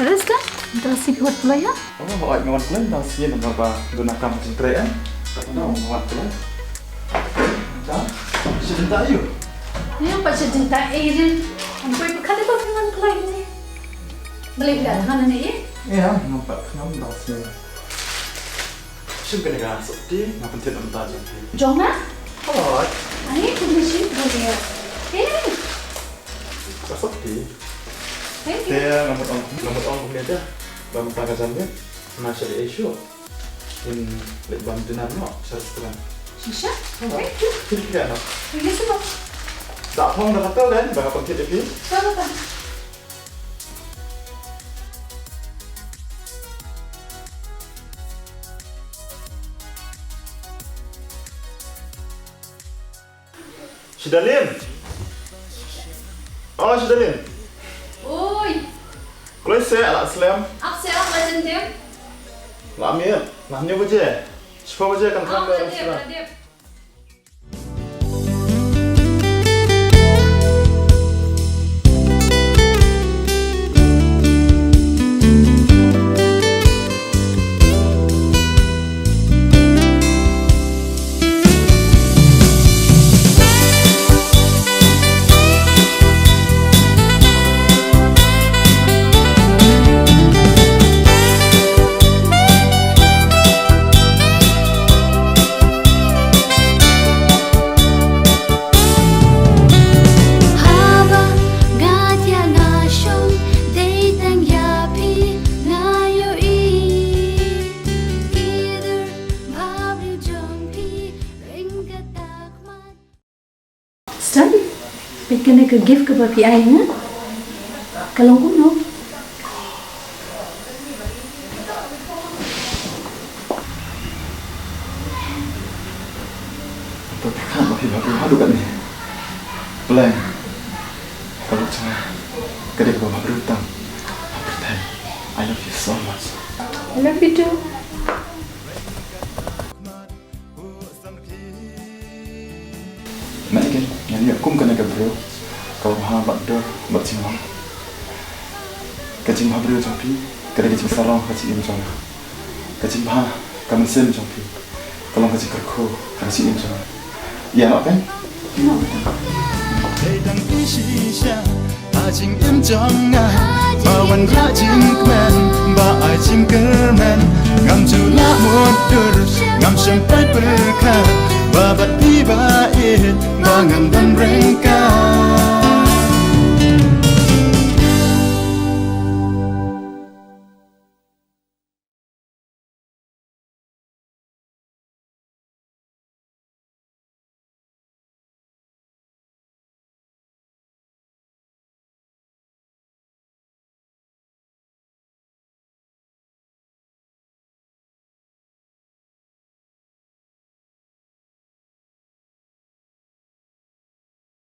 Terus dah? Terasi buat pula ya? Oh, ay ngawan pula dah sian nama ba gunakan macam tray tak tahu ngawan pula. Dah, sebentar yuk. Ya, pak sebentar je. Ampai berkali apa dengan kelai ni? Boleh dah Khana ni ya? Ya, nampak kenapa dah sian. Sungguh negara seperti nak penting entah jadi. Jongka? Oh, Ani boleh sih boleh. seperti. Thank you. Dia ngamut orang punya dah. Bang pangkasannya masih di isu. In lek bang dinar no, sekarang. Shisha? Thank you. Tidak no. Ini semua. Shaphang dah betul kan? Bang penting dia. Apa? Shidalin. Oh, Shidalin. Oi. Kalau saya alat Islam, Apa sih orang macam dia? Amir, namanya apa? Siapa aja kan Oh, kamera dia, Islam. dia. Study. Kena ke gift ke bagi iaineh. Kalau kuno. Tapi kan masih haduh kan ni. Boleh. Kalau cuma kadei bawa berutang. I love you so much. I love you too. Nak ikan, yang ni aku kena bro. Kalau maha bakdo, bak cingam. Kacing maha bro jampi, kadei kacing sarong kacing im jong. Kacing maha kamen sen jampi. Kalau kacing kerko, kacing im jong. Ya, nak kan? Sedang isya, ajing im jonga, bawan rajin kmen, ba ajing kermen, ngam jula mudur, ngam sampai berkat, babat tiba it, bangan dan ryngkat.